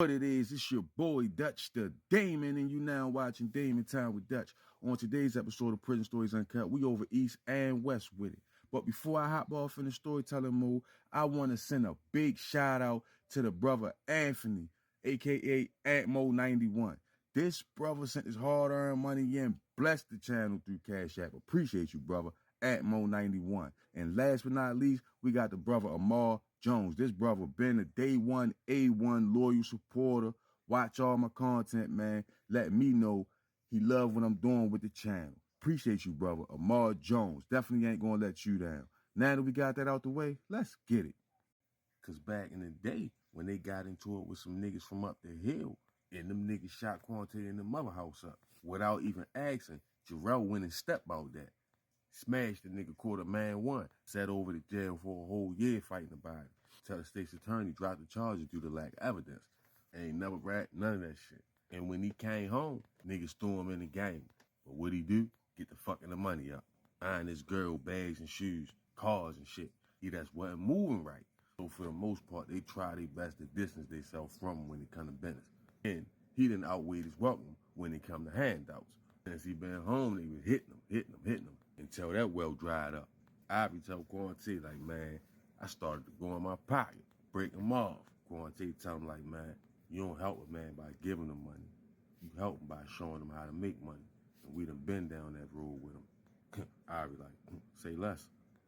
What it is, it's your boy Dutch the Damon, and you now watching Damon Time with Dutch. On today's episode of Prison Stories Uncut, we over East and West with it. But before I hop off in the storytelling mode, I want to send a big shout out to the brother Anthony, aka Antmo91. This brother sent his hard-earned money in, blessed the channel through Cash App. Appreciate you, brother. Antmo91. And last but not least, we got the brother Amar Jones. This brother been a day one, A1 loyal supporter. Watch all my content, man. Let me know he love what I'm doing with the channel. Appreciate you, brother. Amar Jones. Definitely ain't gonna let you down. Now that we got that out the way, let's get it. Cause back in the day, when they got into it with some niggas from up the hill, and them niggas shot Quante in the mother house up, without even asking, Jarrell went and stepped out that. Smashed the nigga, caught a man one, sat over to jail for a whole year fighting about it. Tell the state's attorney dropped the charges due to lack of evidence. Ain't never rat none of that shit. And when he came home, niggas threw him in the game. But what'd he do? Get the fucking the money up. Buying this girl bags and shoes, cars and shit. He just wasn't moving right. So for the most part, they try their best to distance themselves from him when it come to business. And he didn't outweigh his welcome when it come to handouts. Since he been home, they was hitting him, until that well dried up. I be telling Quante, like, man, I started to go in my pocket, break him off. Quante tell him, like, man, you don't help a man by giving him money. You help him by showing him how to make money. And we done been down that road with him. I be like, say less.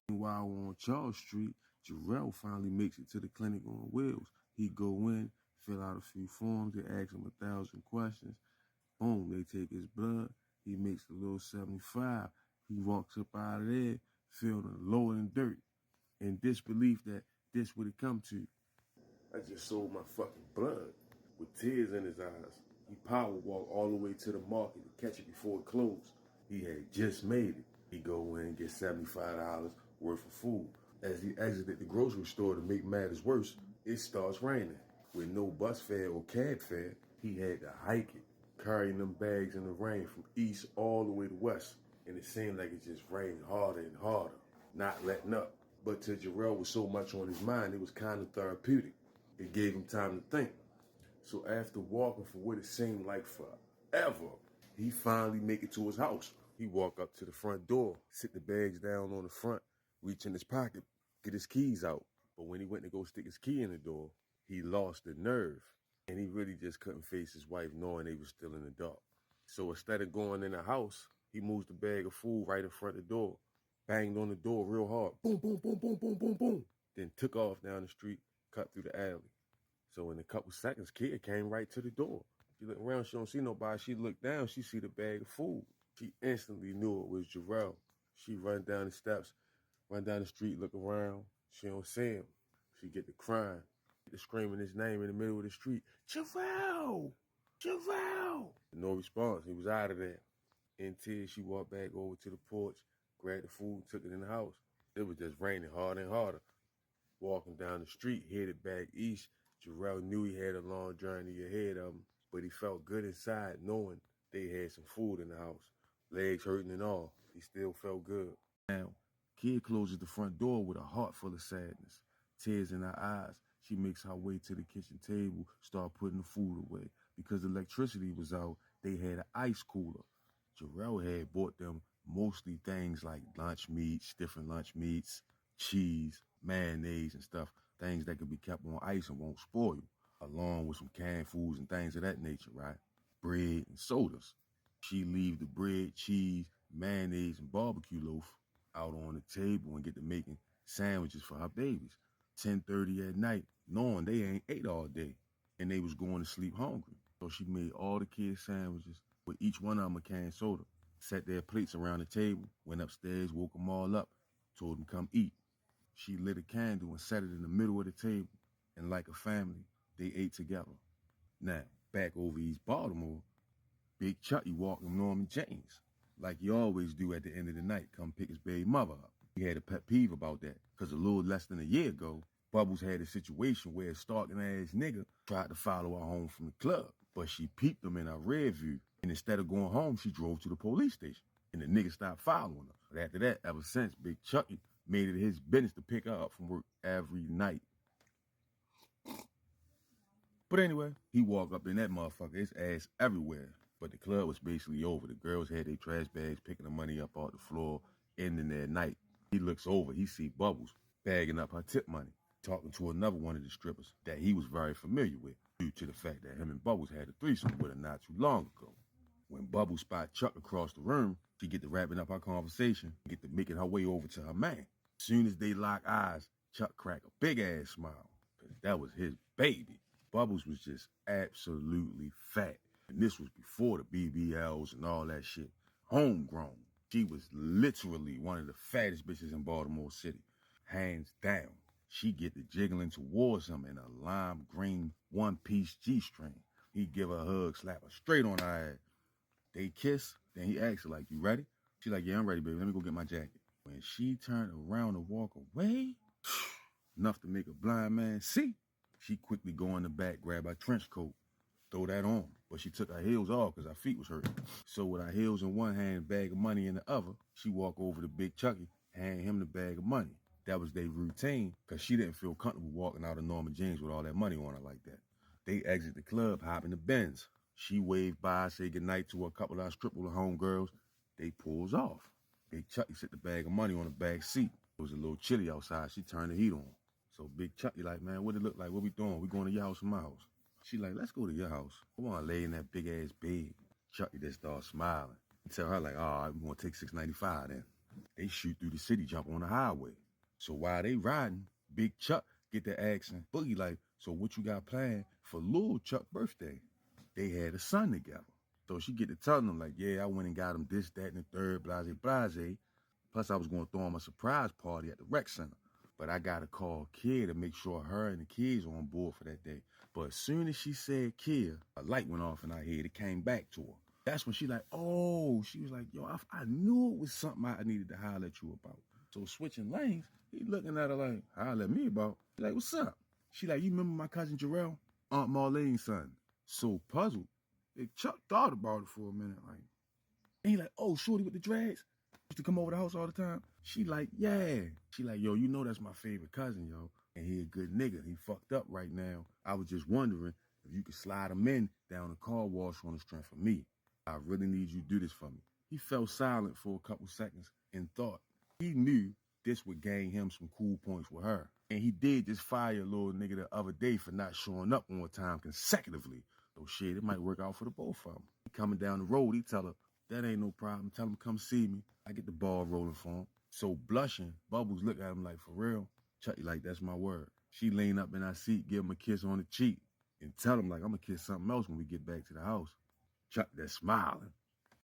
While on Charles Street, Jarrell finally makes it to the clinic on wheels. He go in, fill out a few forms, they ask him 1,000 questions. Boom, they take his blood. He makes the little 75. He walks up out of there, feeling lower than dirt, in disbelief that this would have come to. I just sold my fucking blood with tears in his eyes. He power walked all the way to the market to catch it before it closed. He had just made it. He go in and get $75 worth of food. As he exited the grocery store to make matters worse, it starts raining. With no bus fare or cab fare, he had to hike it, carrying them bags in the rain from east all the way to west. And it seemed like it just rained harder and harder, not letting up. But to Jarrell with so much on his mind, it was kind of therapeutic. It gave him time to think. So after walking for what it seemed like forever, he finally make it to his house. He walk up to the front door, sit the bags down on the front, reach in his pocket, get his keys out. But when he went to go stick his key in the door, he lost the nerve. And he really just couldn't face his wife knowing they was still in the dark. So instead of going in the house, he moves the bag of food right in front of the door, banged on the door real hard, boom, boom, boom, boom, boom, boom, boom, then took off down the street, cut through the alley. So in a couple seconds, kid came right to the door. She looked around, she don't see nobody. She looked down, she see the bag of food. She instantly knew it was Jarrell. She run down the steps, run down the street, look around. She don't see him. She get to crying, get to screaming his name in the middle of the street. Jarrell! Jarrell! No response. He was out of there. In tears, she walked back over to the porch, grabbed the food, took it in the house. It was just raining harder and harder. Walking down the street, headed back east, Jarrell knew he had a long journey ahead of him, but he felt good inside knowing they had some food in the house. Legs hurting and all, he still felt good. Now, kid closes the front door with a heart full of sadness. Tears in her eyes, she makes her way to the kitchen table, start putting the food away. Because the electricity was out, they had an ice cooler. Jarrell had bought them mostly things like lunch meats, different lunch meats, cheese, mayonnaise and stuff, things that could be kept on ice and won't spoil, along with some canned foods and things of that nature, right? Bread and sodas. She leave the bread, cheese, mayonnaise, and barbecue loaf out on the table and get to making sandwiches for her babies. 10:30 at night, knowing they ain't ate all day, and they was going to sleep hungry. So she made all the kids sandwiches, with each one of them a canned soda, set their plates around the table, went upstairs, woke them all up, told them come eat. She lit a candle and set it in the middle of the table, and like a family, they ate together. Now, back over East Baltimore, Big Chucky walking Norman James, like he always do at the end of the night, come pick his baby mother up. He had a pet peeve about that, because a little less than a year ago, Bubbles had a situation where a stalking ass nigga tried to follow her home from the club, but she peeped him in her rear view, and instead of going home, she drove to the police station, and the nigga stopped following her. But after that, ever since, Big Chucky made it his business to pick her up from work every night. But anyway, he walked up in that motherfucker, his ass everywhere. But the club was basically over. The girls had their trash bags, picking the money up off the floor, ending their night. He looks over, he see Bubbles bagging up her tip money, talking to another one of the strippers that he was very familiar with, due to the fact that him and Bubbles had a threesome with her not too long ago. When Bubbles spot Chuck across the room, she get to wrapping up her conversation, get to making her way over to her man. Soon as they lock eyes, Chuck crack a big ass smile, because that was his baby. Bubbles was just absolutely fat. And this was before the BBLs and all that shit. Homegrown. She was literally one of the fattest bitches in Baltimore City. Hands down. She get to jiggling towards him in a lime green one-piece G-string. He give her a hug, slap her straight on her ass. They kiss, then he asks her, like, you ready? She like, yeah, I'm ready, baby. Let me go get my jacket. When she turned around to walk away, enough to make a blind man see, she quickly go in the back, grab her trench coat, throw that on. But she took her heels off because her feet was hurting. So with her heels in one hand, bag of money in the other, she walk over to Big Chucky, hand him the bag of money. That was their routine because she didn't feel comfortable walking out of Norma Jeans with all that money on her like that. They exit the club, hop in the Benz. She waved by, say goodnight to a couple of our stripper homegirls. They pulls off. Big Chucky set the bag of money on the back seat. It was a little chilly outside. She turned the heat on. So Big Chucky like, man, what it look like? What we doing? We going to your house or my house? She like, let's go to your house. I want to lay in that big ass bed. Chucky just started smiling. Tell her like, all right, we're going to take 695 then. They shoot through the city, jump on the highway. So while they riding, Big Chuck get the accent. Boogie like, so what you got planned for Lil Chuck's birthday? They had a son together. So she get to telling them like, yeah, I went and got him this, that, and the third, blase. Plus I was going to throw him a surprise party at the rec center. But I got to call Kid to make sure her and the kids are on board for that day. But as soon as she said Kid, a light went off in her head. It came back to her. That's when she like, oh, she was like, yo, I knew it was something I needed to holler at you about. So switching lanes, he looking at her like, holler at me about. He like, what's up? She like, you remember my cousin Jarrell? Aunt Marlene's son. So puzzled. Big Chuck thought about it for a minute, like, and he like, oh, shorty with the dreads? Used to come over the house all the time? She like, yeah. She like, yo, you know that's my favorite cousin, yo. And he a good nigga. He fucked up right now. I was just wondering if you could slide him in down the car wash on the strength of me. I really need you to do this for me. He fell silent for a couple seconds and thought. He knew this would gain him some cool points with her. And he did just fire a little nigga the other day for not showing up on time consecutively. So shit, it might work out for the both of them. He coming down the road, he tell her, that ain't no problem. Tell him come see me. I get the ball rolling for him. So blushing, Bubbles look at him like, for real? Chucky like, that's my word. She lean up in her seat, give him a kiss on the cheek, and tell him like, I'm gonna kiss something else when we get back to the house. Chuck that's smiling.